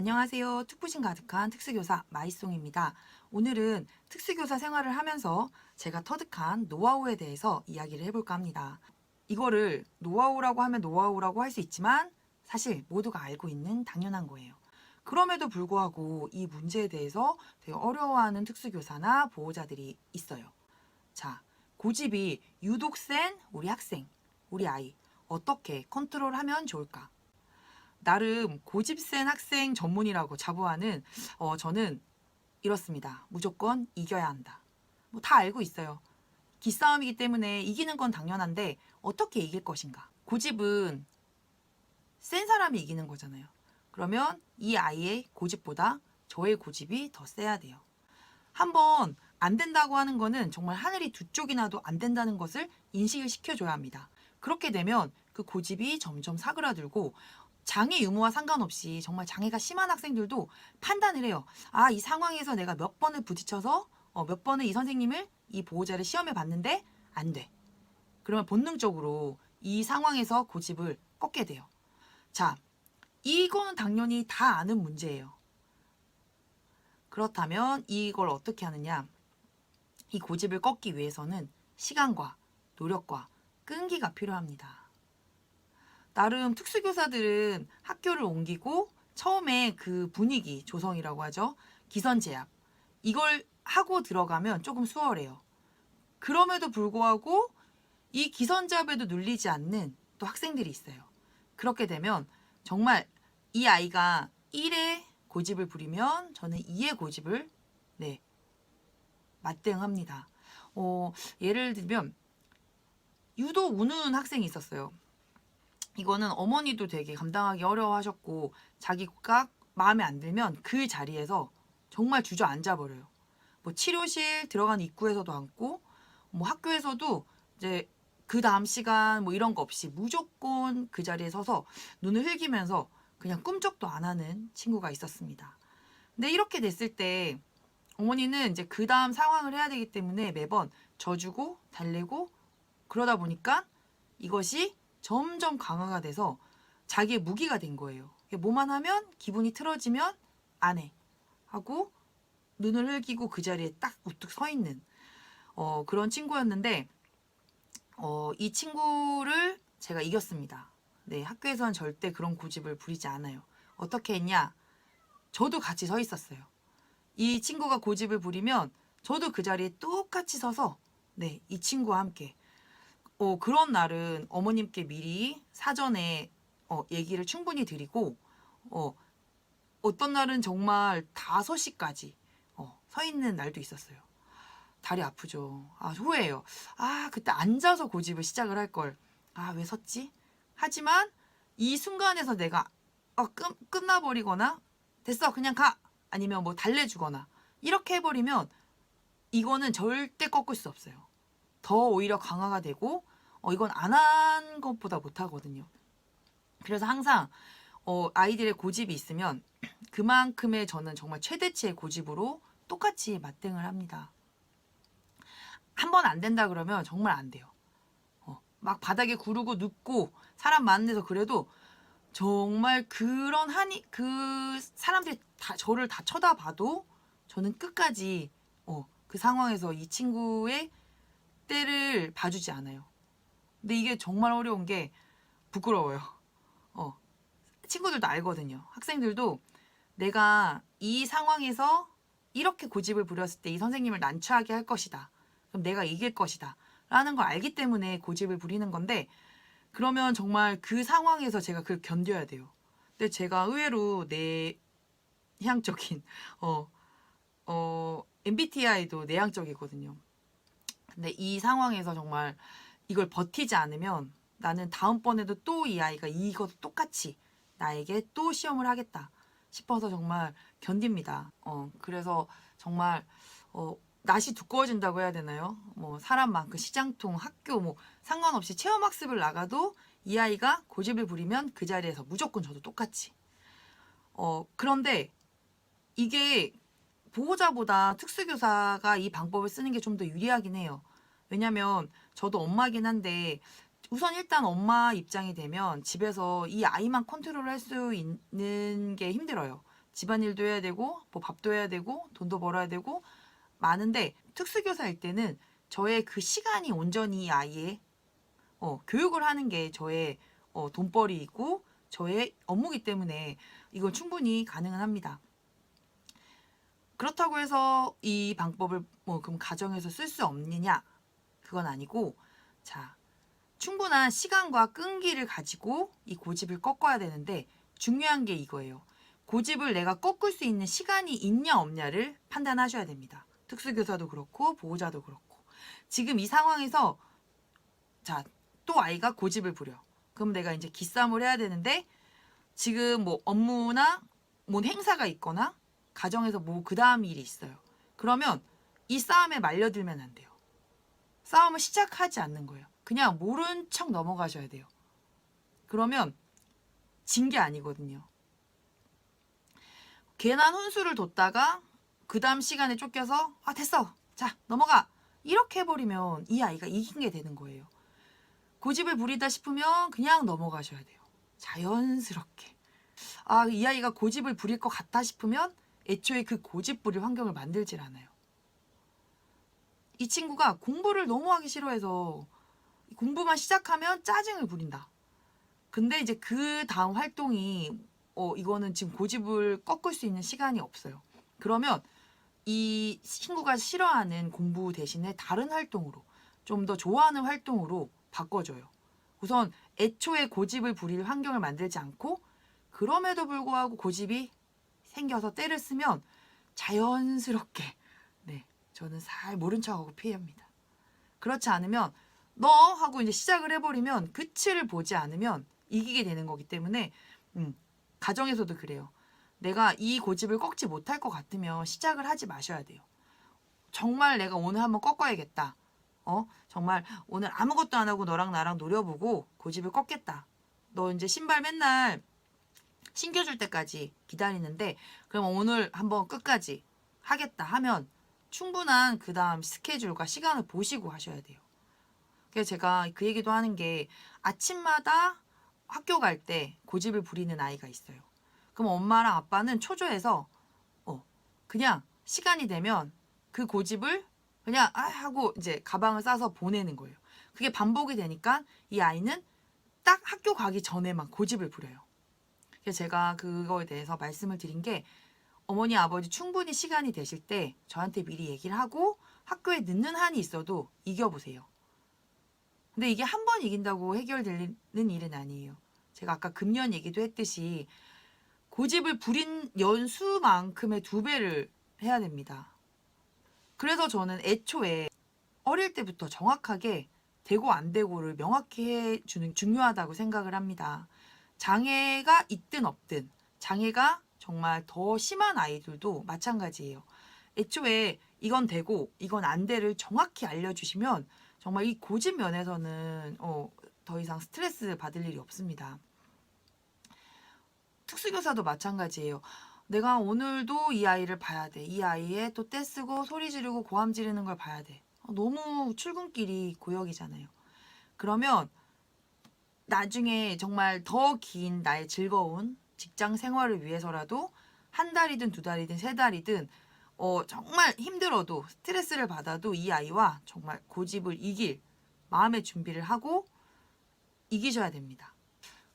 안녕하세요. 특부심 가득한 특수교사 마이송입니다. 오늘은 특수교사 생활을 하면서 제가 터득한 노하우에 대해서 이야기를 해볼까 합니다. 이거를 노하우라고 하면 노하우라고 할 수 있지만 사실 모두가 알고 있는 당연한 거예요. 그럼에도 불구하고 이 문제에 대해서 되게 어려워하는 특수교사나 보호자들이 있어요. 자, 고집이 유독 센 우리 학생, 우리 아이 어떻게 컨트롤하면 좋을까? 나름 고집센 학생 전문이라고 자부하는 저는 이렇습니다. 무조건 이겨야 한다. 뭐 다 알고 있어요. 기싸움이기 때문에 이기는 건 당연한데 어떻게 이길 것인가? 고집은 센 사람이 이기는 거잖아요. 그러면 이 아이의 고집보다 저의 고집이 더 세야 돼요. 한번 안 된다고 하는 거는 정말 하늘이 두 쪽이 나도 안 된다는 것을 인식을 시켜줘야 합니다. 그렇게 되면 그 고집이 점점 사그라들고 장애 유무와 상관없이 정말 장애가 심한 학생들도 판단을 해요. 아, 이 상황에서 내가 몇 번을 부딪혀서 몇 번을 이 선생님을 이 보호자를 시험해 봤는데 안 돼. 그러면 본능적으로 이 상황에서 고집을 꺾게 돼요. 자, 이거는 당연히 다 아는 문제예요. 그렇다면 이걸 어떻게 하느냐? 이 고집을 꺾기 위해서는 시간과 노력과 끈기가 필요합니다. 나름 특수교사들은 학교를 옮기고 처음에 그 분위기 조성이라고 하죠. 기선제압. 이걸 하고 들어가면 조금 수월해요. 그럼에도 불구하고 이 기선제압에도 눌리지 않는 또 학생들이 있어요. 그렇게 되면 정말 이 아이가 1의 고집을 부리면 저는 2의 고집을 맞대응합니다. 예를 들면 유독 우는 학생이 있었어요. 이거는 어머니도 되게 감당하기 어려워하셨고 자기가 마음에 안 들면 그 자리에서 정말 주저앉아 버려요. 뭐 치료실 들어가는 입구에서도 앉고 뭐 학교에서도 이제 그 다음 시간 뭐 이런 거 없이 무조건 그 자리에 서서 눈을 흘기면서 그냥 꿈쩍도 안 하는 친구가 있었습니다. 근데 이렇게 됐을 때 어머니는 이제 그 다음 상황을 해야 되기 때문에 매번 져주고 달래고 그러다 보니까 이것이 점점 강화가 돼서 자기의 무기가 된 거예요. 뭐만 하면 기분이 틀어지면 안 해. 하고 눈을 흘기고 그 자리에 딱 우뚝 서 있는 그런 친구였는데 이 친구를 제가 이겼습니다. 네, 학교에서는 절대 그런 고집을 부리지 않아요. 어떻게 했냐? 저도 같이 서 있었어요. 이 친구가 고집을 부리면 저도 그 자리에 똑같이 서서 이 친구와 함께 그런 날은 어머님께 미리 사전에 얘기를 충분히 드리고 어떤 날은 정말 5시까지 서 있는 날도 있었어요. 다리 아프죠. 아, 후회해요. 아, 그때 앉아서 고집을 시작을 할 걸. 아, 왜 섰지? 하지만 이 순간에서 내가 끝나버리거나 됐어, 그냥 가. 아니면 뭐 달래주거나 이렇게 해버리면 이거는 절대 꺾을 수 없어요. 더 오히려 강화가 되고 이건 안 한 것보다 못하거든요. 그래서 항상 아이들의 고집이 있으면 그만큼의 저는 정말 최대치의 고집으로 똑같이 맞대응을 합니다. 한 번 안 된다 그러면 정말 안 돼요. 막 바닥에 구르고 눕고 사람 많은 데서 그래도 정말 그 사람들이 다 저를 다 쳐다봐도 저는 끝까지 그 상황에서 이 친구의 때를 봐주지 않아요. 근데 이게 정말 어려운 게 부끄러워요. 친구들도 알거든요. 학생들도 내가 이 상황에서 이렇게 고집을 부렸을 때 이 선생님을 난처하게 할 것이다. 그럼 내가 이길 것이다. 라는 걸 알기 때문에 고집을 부리는 건데 그러면 정말 그 상황에서 제가 그걸 견뎌야 돼요. 근데 제가 의외로 내향적인 MBTI도 내향적이거든요. 근데 이 상황에서 정말 이걸 버티지 않으면 나는 다음번에도 또 이 아이가 이것도 똑같이 나에게 또 시험을 하겠다 싶어서 정말 견딥니다. 그래서 정말 낯이 두꺼워진다고 해야 되나요? 뭐 사람 많고 시장통, 학교 뭐 상관없이 체험학습을 나가도 이 아이가 고집을 부리면 그 자리에서 무조건 저도 똑같이. 그런데 이게 보호자보다 특수교사가 이 방법을 쓰는 게 좀 더 유리하긴 해요. 왜냐면 저도 엄마긴 한데 우선 일단 엄마 입장이 되면 집에서 이 아이만 컨트롤할 수 있는 게 힘들어요. 집안일도 해야 되고 뭐 밥도 해야 되고 돈도 벌어야 되고 많은데 특수교사일 때는 저의 그 시간이 온전히 이 아이의 교육을 하는 게 저의 돈벌이이고 저의 업무기 때문에 이건 충분히 가능은 합니다. 그렇다고 해서 이 방법을 그럼 가정에서 쓸 수 없느냐? 그건 아니고, 자, 충분한 시간과 끈기를 가지고 이 고집을 꺾어야 되는데 중요한 게 이거예요. 고집을 내가 꺾을 수 있는 시간이 있냐 없냐를 판단하셔야 됩니다. 특수교사도 그렇고 보호자도 그렇고. 지금 이 상황에서 자, 또 아이가 고집을 부려. 그럼 내가 이제 기싸움을 해야 되는데 지금 뭐 업무나 뭔 행사가 있거나 가정에서 뭐 그 다음 일이 있어요. 그러면 이 싸움에 말려들면 안 돼요. 싸움을 시작하지 않는 거예요. 그냥 모른 척 넘어가셔야 돼요. 그러면 진 게 아니거든요. 괜한 혼수를 뒀다가 그 다음 시간에 쫓겨서 아 됐어 자 넘어가 이렇게 해버리면 이 아이가 이긴 게 되는 거예요. 고집을 부리다 싶으면 그냥 넘어가셔야 돼요. 자연스럽게. 아, 이 아이가 고집을 부릴 것 같다 싶으면 애초에 그 고집 부릴 환경을 만들질 않아요. 이 친구가 공부를 너무 하기 싫어해서 공부만 시작하면 짜증을 부린다. 근데 이제 그 다음 활동이 이거는 지금 고집을 꺾을 수 있는 시간이 없어요. 그러면 이 친구가 싫어하는 공부 대신에 다른 활동으로 좀 더 좋아하는 활동으로 바꿔줘요. 우선 애초에 고집을 부릴 환경을 만들지 않고 그럼에도 불구하고 고집이 생겨서 때를 쓰면 자연스럽게 저는 살 모른 척하고 피합니다. 그렇지 않으면 너 하고 이제 시작을 해버리면 끝을 보지 않으면 이기게 되는 거기 때문에 가정에서도 그래요. 내가 이 고집을 꺾지 못할 것 같으면 시작을 하지 마셔야 돼요. 정말 내가 오늘 한번 꺾어야겠다. 정말 오늘 아무것도 안 하고 너랑 나랑 노려보고 고집을 꺾겠다. 너 이제 신발 맨날 신겨줄 때까지 기다리는데 그럼 오늘 한번 끝까지 하겠다 하면 충분한 그 다음 스케줄과 시간을 보시고 하셔야 돼요. 그래서 제가 그 얘기도 하는 게 아침마다 학교 갈 때 고집을 부리는 아이가 있어요. 그럼 엄마랑 아빠는 초조해서 그냥 시간이 되면 그 고집을 그냥 하고 이제 가방을 싸서 보내는 거예요. 그게 반복이 되니까 이 아이는 딱 학교 가기 전에만 고집을 부려요. 그래서 제가 그거에 대해서 말씀을 드린 게 어머니 아버지 충분히 시간이 되실 때 저한테 미리 얘기를 하고 학교에 늦는 한이 있어도 이겨보세요. 근데 이게 한 번 이긴다고 해결되는 일은 아니에요. 제가 아까 금년 얘기도 했듯이 고집을 부린 연수만큼의 2배를 해야 됩니다. 그래서 저는 애초에 어릴 때부터 정확하게 되고 안 되고를 명확히 해주는 중요하다고 생각을 합니다. 장애가 있든 없든 장애가 정말 더 심한 아이들도 마찬가지예요. 애초에 이건 되고 이건 안 돼를 정확히 알려주시면 정말 이 고집 면에서는 더 이상 스트레스 받을 일이 없습니다. 특수교사도 마찬가지예요. 내가 오늘도 이 아이를 봐야 돼. 이 아이의 또 떼쓰고 소리 지르고 고함 지르는 걸 봐야 돼. 너무 출근길이 고역이잖아요. 그러면 나중에 정말 더 긴 나의 즐거운 직장 생활을 위해서라도 한 달이든 2달이든 3달이든 정말 힘들어도 스트레스를 받아도 이 아이와 정말 고집을 이길 마음의 준비를 하고 이기셔야 됩니다.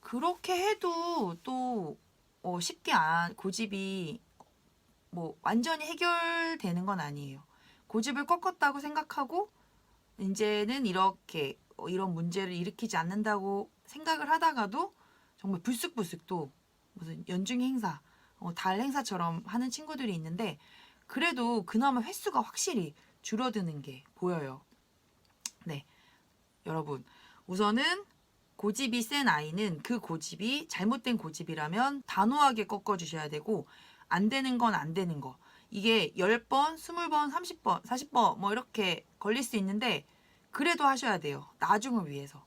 그렇게 해도 또 쉽게 고집이 뭐 완전히 해결되는 건 아니에요. 고집을 꺾었다고 생각하고 이제는 이렇게 이런 문제를 일으키지 않는다고 생각을 하다가도 정말 불쑥불쑥 또 무슨 연중 행사, 달 행사처럼 하는 친구들이 있는데 그래도 그나마 횟수가 확실히 줄어드는 게 보여요. 네, 여러분 우선은 고집이 센 아이는 그 고집이 잘못된 고집이라면 단호하게 꺾어주셔야 되고 안 되는 건 안 되는 거 이게 10번, 20번, 30번, 40번 뭐 이렇게 걸릴 수 있는데 그래도 하셔야 돼요. 나중을 위해서.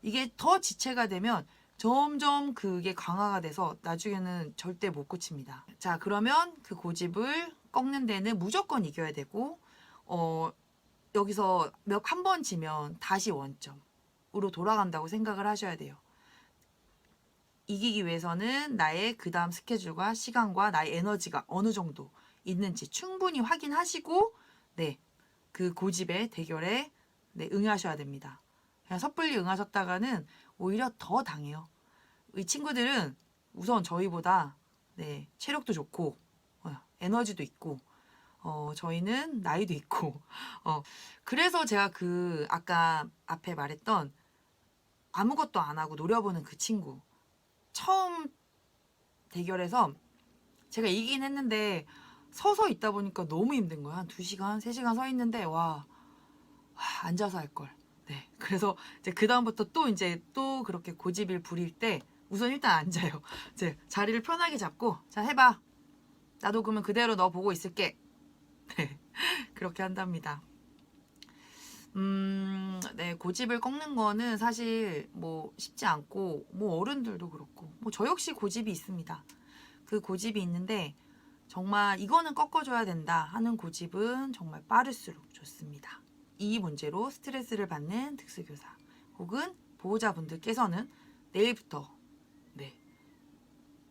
이게 더 지체가 되면 점점 그게 강화가 돼서 나중에는 절대 못 고칩니다. 자, 그러면 그 고집을 꺾는 데는 무조건 이겨야 되고 여기서 한 번 지면 다시 원점으로 돌아간다고 생각을 하셔야 돼요. 이기기 위해서는 나의 그 다음 스케줄과 시간과 나의 에너지가 어느 정도 있는지 충분히 확인하시고 네, 그 고집의 대결에 네, 응하셔야 됩니다. 그냥 섣불리 응하셨다가는 오히려 더 당해요. 이 친구들은 우선 저희보다 네, 체력도 좋고 에너지도 있고 저희는 나이도 있고 그래서 제가 그 아까 앞에 말했던 아무것도 안 하고 노려보는 그 친구 처음 대결에서 제가 이기긴 했는데 서서 있다 보니까 너무 힘든 거야. 한 2시간, 3시간 서 있는데 앉아서 할 걸. 네. 그래서 이제 그다음부터 또 이제 또 그렇게 고집을 부릴 때 우선 일단 앉아요. 이제 자리를 편하게 잡고 자, 해봐. 나도 그러면 그대로 너 보고 있을게. 네. 그렇게 한답니다. 네, 고집을 꺾는 거는 사실 뭐 쉽지 않고, 뭐 어른들도 그렇고, 뭐 저 역시 고집이 있습니다. 그 고집이 있는데, 정말 이거는 꺾어줘야 된다 하는 고집은 정말 빠를수록 좋습니다. 이 문제로 스트레스를 받는 특수교사 혹은 보호자분들께서는 내일부터 네,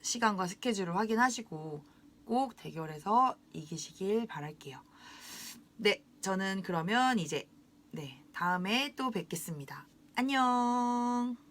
시간과 스케줄을 확인하시고 꼭 대결에서 이기시길 바랄게요. 네, 저는 그러면 이제 네, 다음에 또 뵙겠습니다. 안녕.